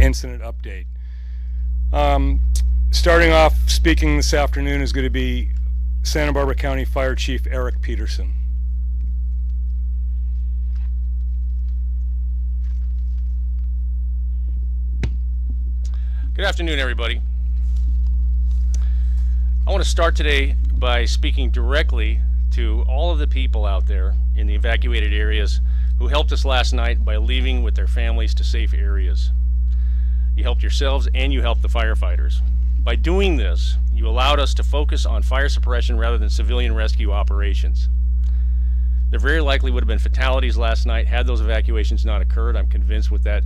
incident update. Starting off speaking this afternoon is going to be Santa Barbara County Fire Chief Eric Peterson. Good afternoon, everybody. I want to start today by speaking directly to all of the people out there in the evacuated areas who helped us last night by leaving with their families to safe areas. You helped yourselves and you helped the firefighters. By doing this, you allowed us to focus on fire suppression rather than civilian rescue operations. There very likely would have been fatalities last night had those evacuations not occurred. I'm convinced with that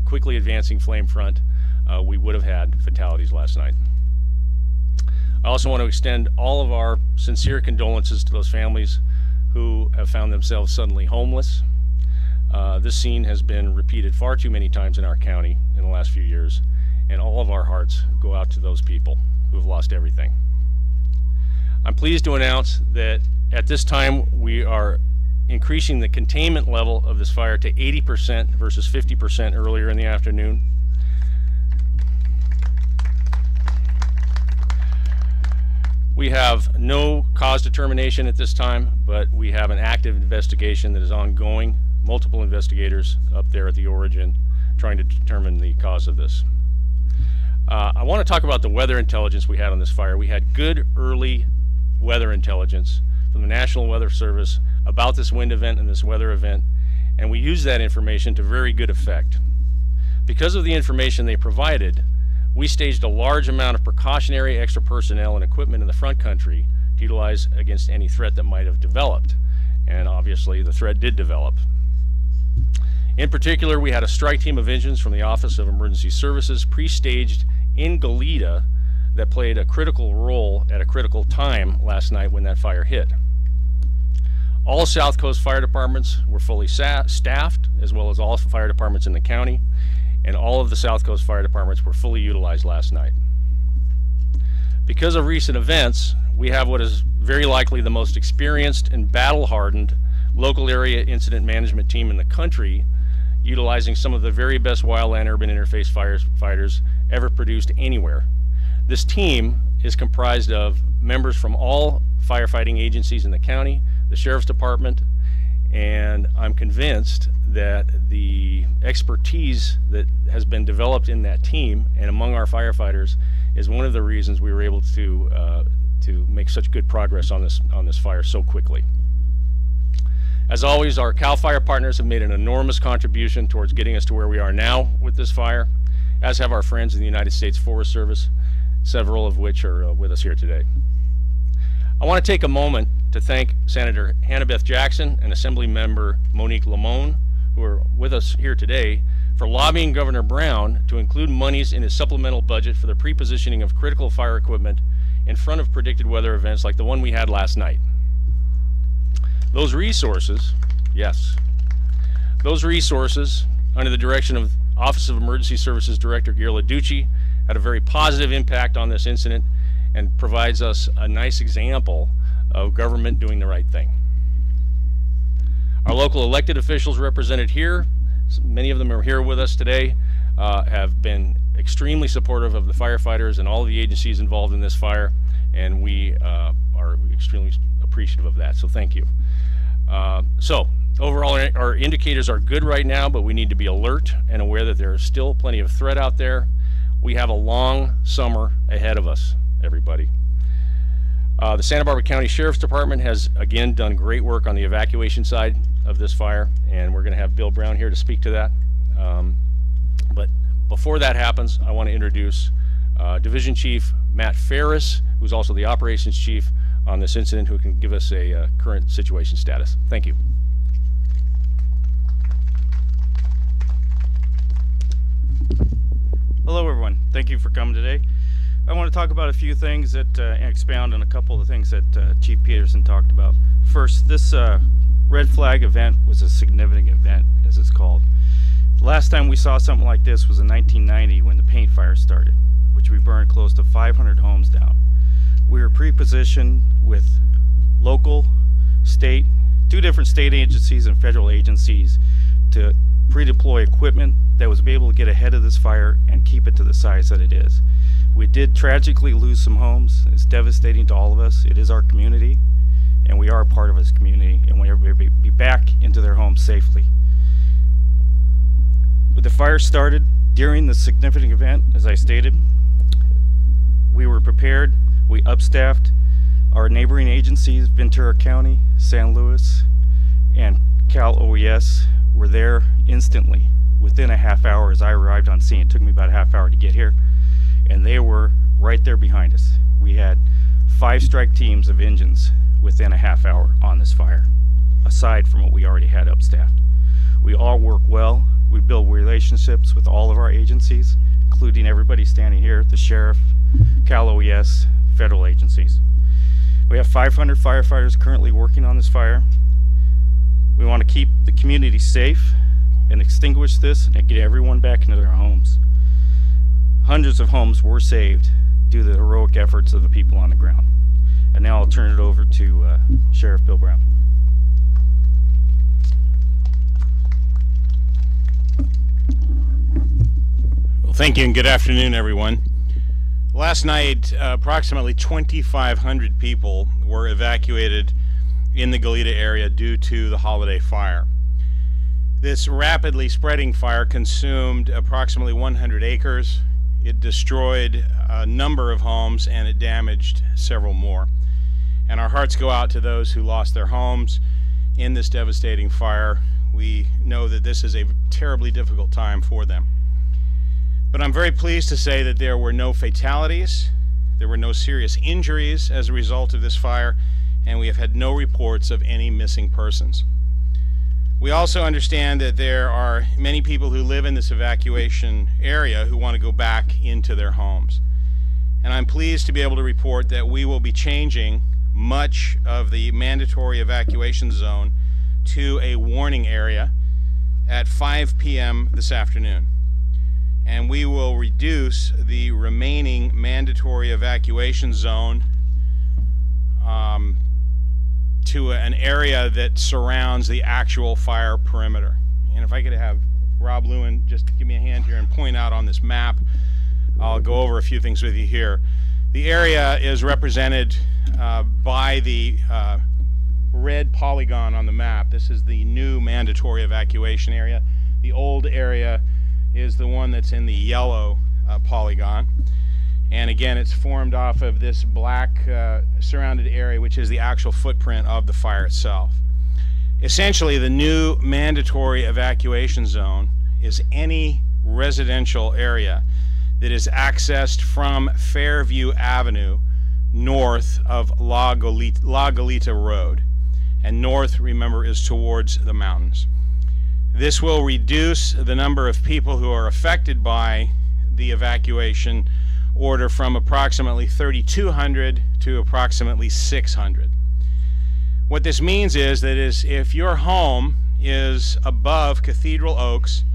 quickly advancing flame front, we would have had fatalities last night. I also want to extend all of our sincere condolences to those families who have found themselves suddenly homeless. This scene has been repeated far too many times in our county in the last few years, and all of our hearts go out to those people who have lost everything. I'm pleased to announce that at this time we are increasing the containment level of this fire to 80% versus 50% earlier in the afternoon. We have no cause determination at this time, but we have an active investigation that is ongoing. Multiple investigators up there at the origin trying to determine the cause of this. I want to talk about the weather intelligence we had on this fire. We had good early weather intelligence from the National Weather Service about this wind event and this weather event, and we used that information to very good effect. Because of the information they provided, we staged a large amount of precautionary extra personnel and equipment in the front country to utilize against any threat that might have developed. And obviously the threat did develop. In particular, we had a strike team of engines from the Office of Emergency Services pre-staged in Goleta that played a critical role at a critical time last night when that fire hit. All South Coast fire departments were fully staffed, as well as all fire departments in the county, and all of the South Coast fire departments were fully utilized last night. Because of recent events, we have what is very likely the most experienced and battle-hardened local area incident management team in the country, utilizing some of the very best wildland urban interface firefighters ever produced anywhere. This team is comprised of members from all firefighting agencies in the county, the Sheriff's Department, and I'm convinced that the expertise that has been developed in that team and among our firefighters is one of the reasons we were able to make such good progress on this fire so quickly. As always, our CAL FIRE partners have made an enormous contribution towards getting us to where we are now with this fire, as have our friends in the United States Forest Service, several of which are with us here today. I want to take a moment to thank Senator Hannah-Beth Jackson and Assembly Member Monique Lamone, who are with us here today, for lobbying Governor Brown to include monies in his supplemental budget for the pre-positioning of critical fire equipment in front of predicted weather events like the one we had last night. Those resources, those resources, under the direction of Office of Emergency Services Director Gary LaDucci, had a very positive impact on this incident and provides us a nice example of government doing the right thing. Our local elected officials represented here, many of them are here with us today, have been extremely supportive of the firefighters and all of the agencies involved in this fire, and we are extremely appreciative of that, so thank you. So overall, our indicators are good right now, but we need to be alert and aware that there is still plenty of threat out there. We have a long summer ahead of us, everybody. The Santa Barbara County Sheriff's Department has again done great work on the evacuation side of this fire, and we're going to have Bill Brown here to speak to that. But before that happens, I want to introduce Division Chief Matt Ferris, who's also the Operations Chief on this incident, who can give us a current situation status. Thank you. Hello everyone, thank you for coming today. I want to talk about a few things that and expound on a couple of the things that Chief Peterson talked about. First, this red flag event was a significant event, as it's called. The last time we saw something like this was in 1990 when the paint fire started, which we burned close to 500 homes down. We were pre-positioned with local, state, two different state agencies and federal agencies to pre-deploy equipment that was able to get ahead of this fire and keep it to the size that it is. We did tragically lose some homes. It's devastating to all of us. It is our community, and we are a part of this community, and we will be back into their homes safely. The fire started during the significant event, as I stated. We were prepared. We upstaffed. Our neighboring agencies, Ventura County, San Luis, and Cal OES, were there instantly. Within a half hour as I arrived on scene. It took me about a half hour to get here, and they were right there behind us. We had 5 strike teams of engines within a half hour on this fire, aside from what we already had upstaffed. We all work well. We build relationships with all of our agencies, including everybody standing here, the sheriff, Cal OES, federal agencies. We have 500 firefighters currently working on this fire. We want to keep the community safe and extinguish this and get everyone back into their homes. Hundreds of homes were saved due to the heroic efforts of the people on the ground. And now I'll turn it over to Sheriff Bill Brown. Well, thank you and good afternoon, everyone. Last night, approximately 2,500 people were evacuated in the Goleta area due to the holiday fire. This rapidly spreading fire consumed approximately 100 acres. It destroyed a number of homes and it damaged several more. And our hearts go out to those who lost their homes in this devastating fire. We know that this is a terribly difficult time for them. But I'm very pleased to say that there were no fatalities, there were no serious injuries as a result of this fire, and we have had no reports of any missing persons. We also understand that there are many people who live in this evacuation area who want to go back into their homes. And I'm pleased to be able to report that we will be changing much of the mandatory evacuation zone to a warning area at 5 p.m. this afternoon. And we will reduce the remaining mandatory evacuation zone to an area that surrounds the actual fire perimeter. And if I could have Rob Lewin just give me a hand here and point out on this map, I'll go over a few things with you here. The area is represented by the red polygon on the map. This is the new mandatory evacuation area. The old area is the one that's in the yellow polygon. And again, it's formed off of this black surrounded area, which is the actual footprint of the fire itself. Essentially, the new mandatory evacuation zone is any residential area that is accessed from Fairview Avenue north of La Goleta Road. And north, remember, is towards the mountains. This will reduce the number of people who are affected by the evacuation order from approximately 3,200 to approximately 600. What this means is that if your home is above Cathedral Oaks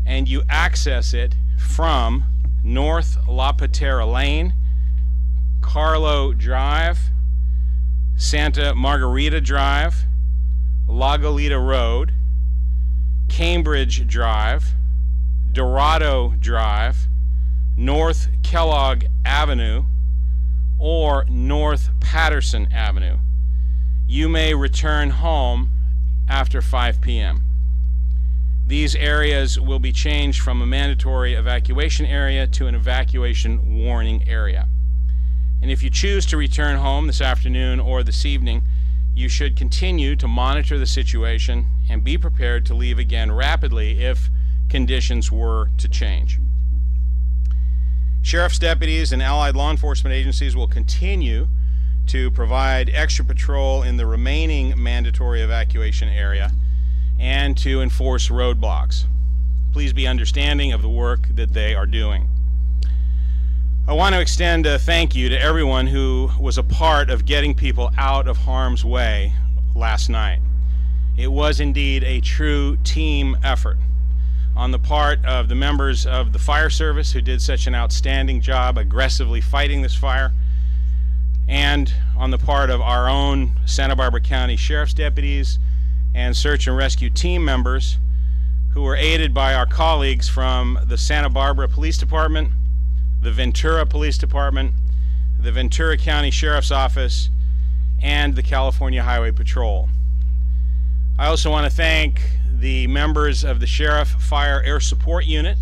and you access it from North La Patera Lane, Carlo Drive, Santa Margarita Drive, La Goleta Road, Cambridge Drive, Dorado Drive, North Kellogg Avenue, or North Patterson Avenue, you may return home after 5 p.m. These areas will be changed from a mandatory evacuation area to an evacuation warning area. And if you choose to return home this afternoon or this evening, you should continue to monitor the situation and be prepared to leave again rapidly if conditions were to change. Sheriff's deputies and allied law enforcement agencies will continue to provide extra patrol in the remaining mandatory evacuation area and to enforce roadblocks. Please be understanding of the work that they are doing. I want to extend a thank you to everyone who was a part of getting people out of harm's way last night. It was indeed a true team effort on the part of the members of the fire service who did such an outstanding job aggressively fighting this fire, and on the part of our own Santa Barbara County Sheriff's deputies and search and rescue team members who were aided by our colleagues from the Santa Barbara Police Department, the Ventura Police Department, the Ventura County Sheriff's Office, and the California Highway Patrol. I also want to thank the members of the Sheriff Fire Air Support Unit,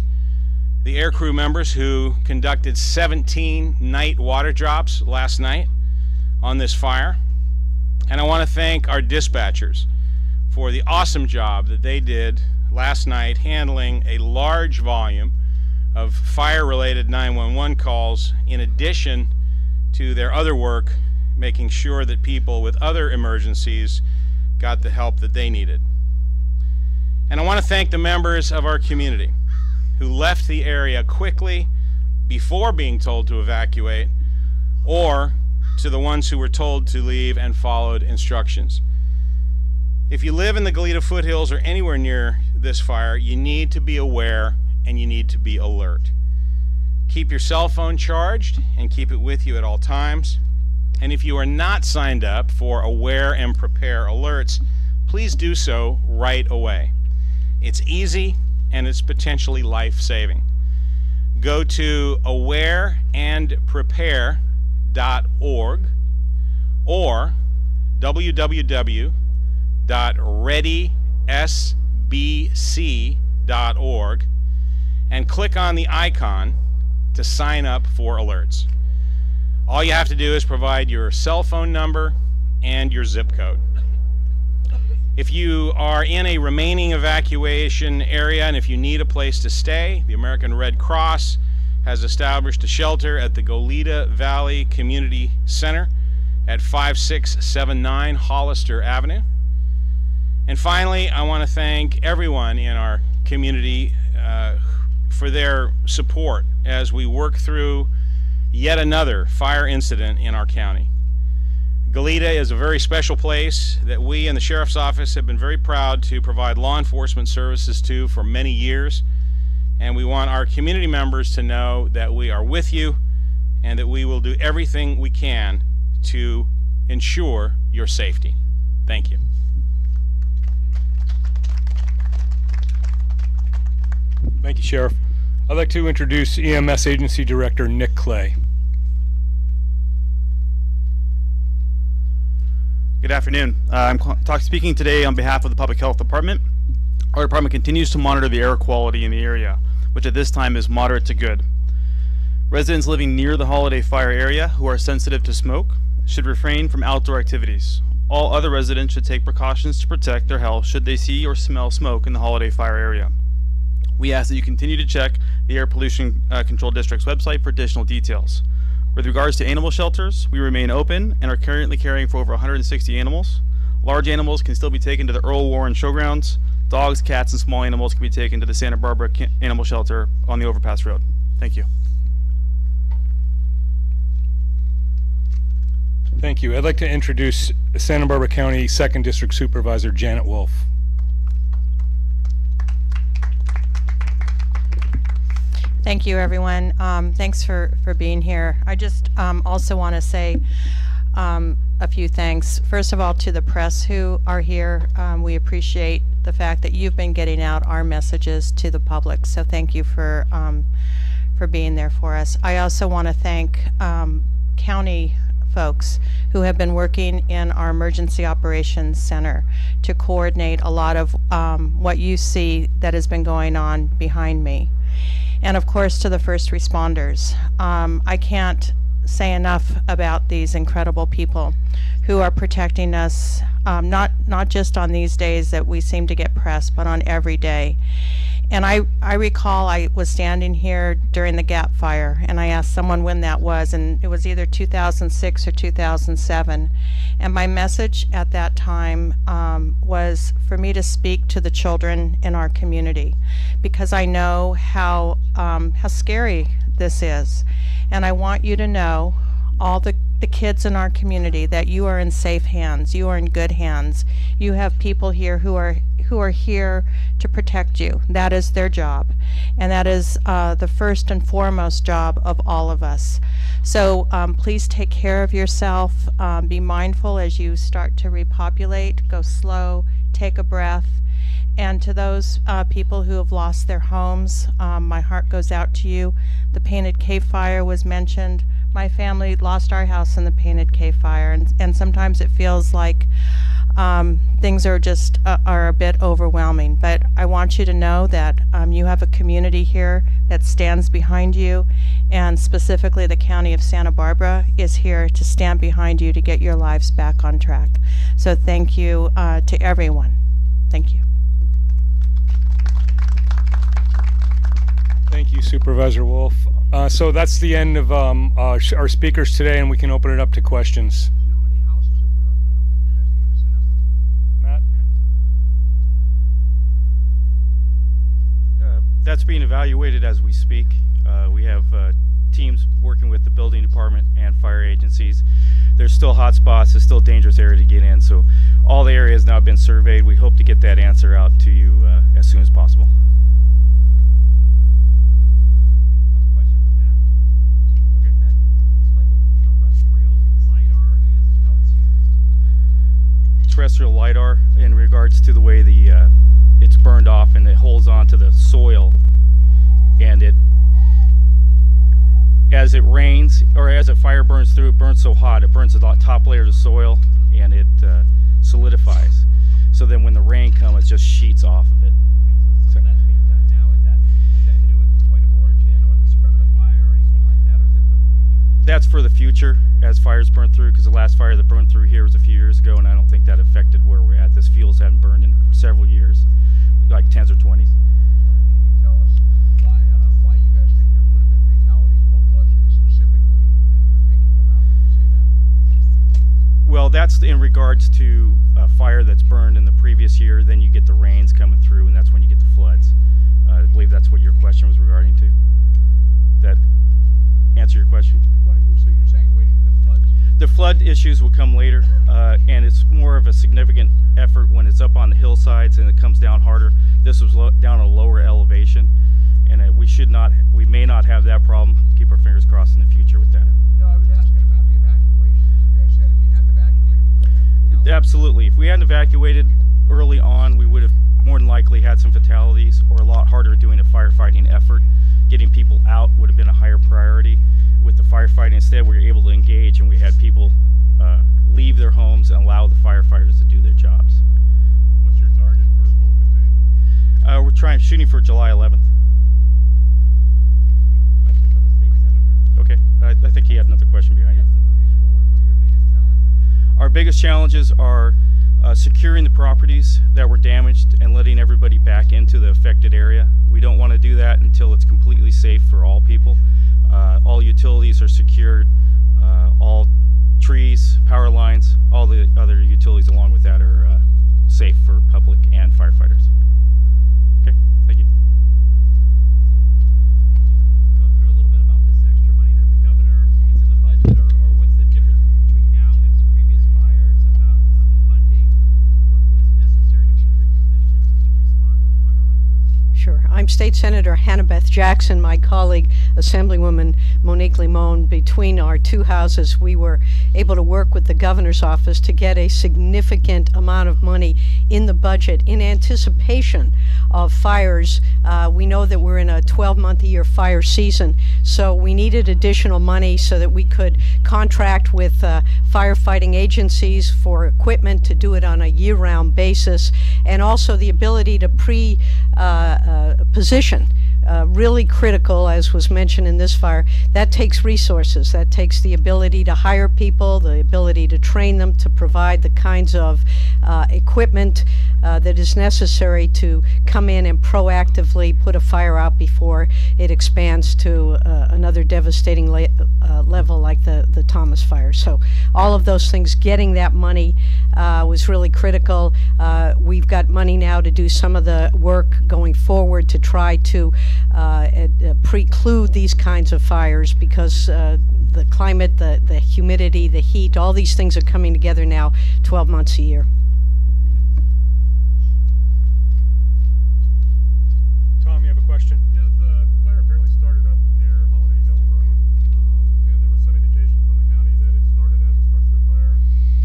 the air crew members who conducted 17 night water drops last night on this fire. And I want to thank our dispatchers for the awesome job that they did last night handling a large volume of fire-related 911 calls, in addition to their other work making sure that people with other emergencies got the help that they needed. And I want to thank the members of our community who left the area quickly before being told to evacuate, or to the ones who were told to leave and followed instructions. If you live in the Goleta foothills or anywhere near this fire, you need to be aware and you need to be alert. Keep your cell phone charged and keep it with you at all times. And if you are not signed up for Aware and Prepare alerts, please do so right away. It's easy and it's potentially life-saving. Go to awareandprepare.org or www.readysbc.org and click on the icon to sign up for alerts. All you have to do is provide your cell phone number and your zip code. If you are in a remaining evacuation area and if you need a place to stay, the American Red Cross has established a shelter at the Goleta Valley Community Center at 5679 Hollister Avenue. And finally, I want to thank everyone in our community for their support as we work through yet another fire incident in our county. Goleta is a very special place that we in the Sheriff's Office have been very proud to provide law enforcement services to for many years, and we want our community members to know that we are with you and that we will do everything we can to ensure your safety. Thank you. Thank you, Sheriff. I'd like to introduce EMS Agency Director Nick Clay. Good afternoon. I'm speaking today on behalf of the Public Health Department. Our department continues to monitor the air quality in the area, which at this time is moderate to good. Residents living near the holiday fire area who are sensitive to smoke should refrain from outdoor activities. All other residents should take precautions to protect their health should they see or smell smoke in the holiday fire area. We ask that you continue to check the Air Pollution Control District's website for additional details. With regards to animal shelters, we remain open and are currently caring for over 160 animals. Large animals can still be taken to the Earl Warren Showgrounds. Dogs, cats, and small animals can be taken to the Santa Barbara Animal Shelter on the Overpass Road. Thank you. Thank you. I'd like to introduce Santa Barbara County 2nd District Supervisor Janet Wolf. Thank you, everyone. Thanks for being here. I just also want to say a few thanks. First of all, to the press who are here. We appreciate the fact that you've been getting out our messages to the public. So thank you for being there for us. I also want to thank county folks who have been working in our Emergency Operations Center to coordinate a lot of what you see that has been going on behind me. And of course to the first responders. I can't say enough about these incredible people who are protecting us, not just on these days that we seem to get pressed, but on every day. And I recall I was standing here during the Gap Fire, and I asked someone when that was, and it was either 2006 or 2007. And my message at that time was for me to speak to the children in our community, because I know how scary this is. And I want you to know, all the kids in our community, that you are in safe hands. You are in good hands. You have people here who are here to protect you. That is their job, and that is the first and foremost job of all of us. So please take care of yourself. Be mindful as you start to repopulate. Go slow, take a breath, And to those people who have lost their homes, my heart goes out to you. The Painted Cave Fire was mentioned. My family lost our house in the Painted Cave Fire, and sometimes it feels like things are just are a bit overwhelming. But I want you to know that you have a community here that stands behind you, and specifically the County of Santa Barbara is here to stand behind you to get your lives back on track. So thank you to everyone. Thank you. Thank you, Supervisor Wolf. So that's the end of our speakers today, and we can open it up to questions. Matt? That's being evaluated as we speak. We have teams working with the building department and fire agencies. There's still hot spots, there's still a dangerous area to get in, so all the areas now have been surveyed. We hope to get that answer out to you as soon as possible. Terrestrial LiDAR in regards to the way the it's burned off and it holds on to the soil, and as it rains or as a fire burns through, it burns so hot it burns the top layer of the soil and it solidifies. So then when the rain comes, it just sheets off of it. So that's being done now. Has that to do with the point of origin or the spread of the fire or anything like that, or is it for the future? That's for the future as fires burn through, because the last fire that burned through here was a few years ago, and I don't think that affected where we're at. This fuels haven't burned in several years, like 10s or 20s. Sorry, can you tell us why you guys think there would have been fatalities? What was it specifically that you're thinking about when you say that? Well, that's in regards to a fire that's burned in the previous year. Then you get the rains coming through, and that's when you get the floods. I believe that's what your question was regarding to. That answer your question? Well, so you're saying waiting for the floods? The flood issues will come later, and it's more of a significant effort when it's up on the hillsides and it comes down harder. This was down at a lower elevation, and we may not have that problem. Keep our fingers crossed in the future with that. No, I was asking about the evacuation. You guys said if you hadn't evacuated, we could have fatalities. Absolutely. If we hadn't evacuated early on, we would have more than likely had some fatalities, or a lot harder doing a firefighting effort. Getting people out would have been a higher priority. With the firefighting, instead, we were able to engage, and we had people leave their homes and allow the firefighters to do their jobs. What's your target for full containment? We're shooting for July 11th. Question for the state senator. Okay. I think he had another question behind you. Yes, so moving forward, what are your biggest challenges? Our biggest challenges are securing the properties that were damaged and letting everybody back into the affected area. We don't want to do that until it's completely safe for all people. All utilities are secured. All trees, power lines, all the other utilities along with that are safe for public and firefighters. Okay, thank you. Go through a little bit about this extra money that the governor puts in the budget, or what's the difference between now and its previous fires about funding what's necessary to be pre-positioned to respond to a fire like this? Sure. I'm State Senator Hannah Beth Jackson, my colleague, Assemblywoman Monique Limon. Between our two houses, we were able to work with the governor's office to get a significant amount of money in the budget in anticipation of fires. We know that we're in a 12-month-a-year fire season, so we needed additional money so that we could contract with firefighting agencies for equipment to do it on a year-round basis, and also the ability to position. Really critical, as was mentioned in this fire. That takes resources. That takes the ability to hire people, the ability to train them, to provide the kinds of equipment that is necessary to come in and proactively put a fire out before it expands to another devastating level like the Thomas fire. So all of those things, getting that money was really critical. We've got money now to do some of the work going forward to try to preclude these kinds of fires, because the climate, the humidity, the heat, all these things are coming together now 12 months a year. Tom, you have a question? Yeah, the fire apparently started up near Holiday Hill Road, and there was some indication from the county that it started as a structure fire.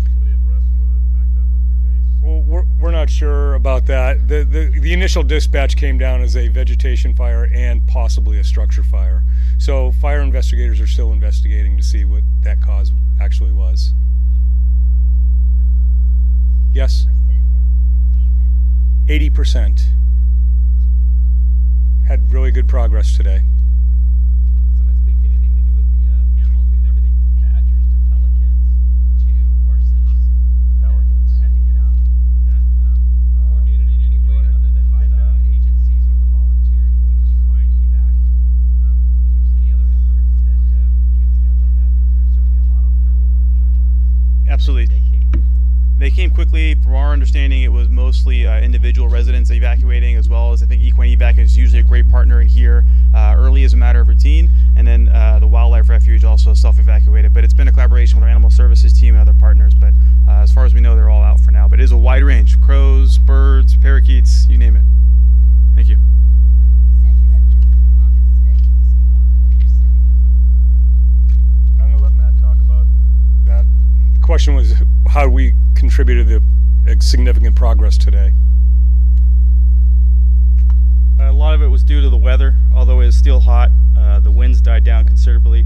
Somebody addressed whether in fact that was the case? Well, we're not not sure about that. The initial dispatch came down as a vegetation fire and possibly a structure fire. So fire investigators are still investigating to see what that cause actually was. Yes? 80%. Had really good progress today. Someone speak to anything to do with the animals? We had everything from badgers to pelicans to horses. Pelicans. Had to get out. Was that coordinated in any way other than by the agencies or the volunteers or the equine evac? Was there any other efforts that came together on that? Because there's certainly a lot of good work. Absolutely. They came quickly. From our understanding, it was mostly individual residents evacuating, as well as I think Equine Evac is usually a great partner in here early as a matter of routine, and then the Wildlife Refuge also self-evacuated. But it's been a collaboration with our Animal Services team and other partners. But as far as we know, they're all out for now. But it is a wide range: crows, birds, parakeets, you name it. Thank you. I'm going to let Matt talk about that. The question was how we contributed to significant progress today. A lot of it was due to the weather, although it is still hot. The winds died down considerably.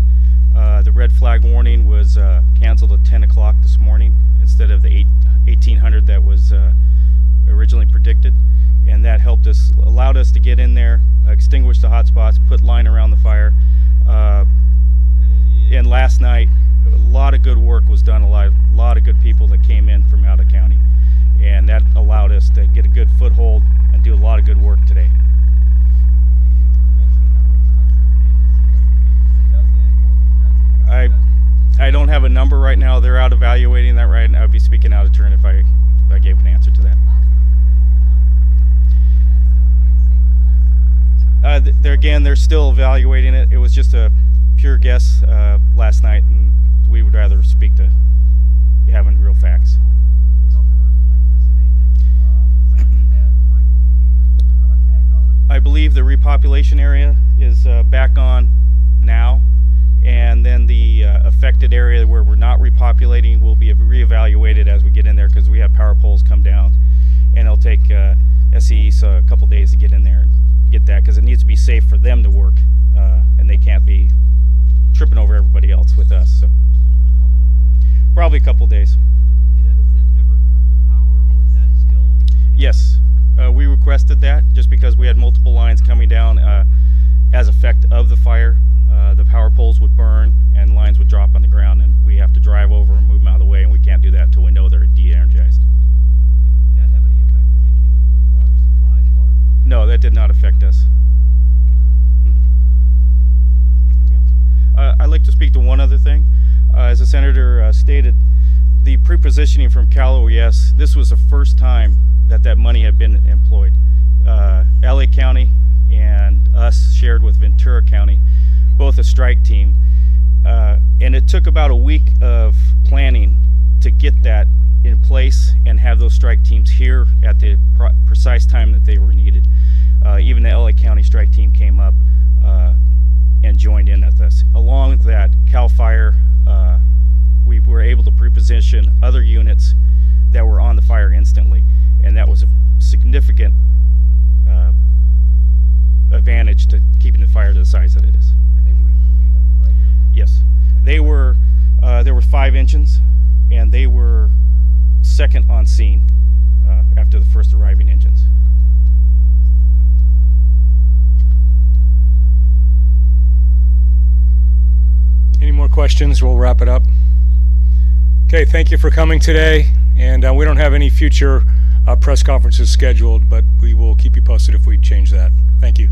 The red flag warning was canceled at 10 o'clock this morning instead of the 1800 that was originally predicted. And that helped us, allowed us to get in there, extinguish the hot spots, put line around the fire. And last night, a lot of good work was done, a lot of good people that came in from out of county. And that allowed us to get a good foothold and do a lot of good work today. I don't have a number right now. They're out evaluating that right now. I'd be speaking out of turn if I gave an answer to that. They're still evaluating it. It was just a pure guess last night, and we would rather speak to having real facts. I believe the repopulation area is back on now, and then the affected area where we're not repopulating will be reevaluated as we get in there, because we have power poles come down, and it'll take SCE a couple days to get in there and get that, because it needs to be safe for them to work, and they can't be tripping over everybody else with us. So probably a couple days. Did Edison ever cut the power, or is that still? Yes, we requested that just because we had multiple lines coming down as effect of the fire. The power poles would burn and lines would drop on the ground, and we have to drive over and move them out of the way, and we can't do that until we know they're de-energized. Did that have any effect on anything to do with water supplies, water pumps? No, that did not affect us. I'd like to speak to one other thing. As the Senator stated, the prepositioning from Cal OES, this was the first time that money had been employed. LA County and us shared with Ventura County, both a strike team, and it took about a week of planning to get that in place and have those strike teams here at the precise time that they were needed. Even the LA County strike team came up and joined in with us. Along with that, CAL FIRE, we were able to preposition other units that were on the fire instantly, and that was a significant advantage to keeping the fire to the size that it is. And they were in Goleta, right here? Yes, they were. There were 5 engines, and they were second on scene after the first arriving engines. Any more questions? We'll wrap it up. Okay, thank you for coming today, and we don't have any future press conferences scheduled, but we will keep you posted if we change that. Thank you.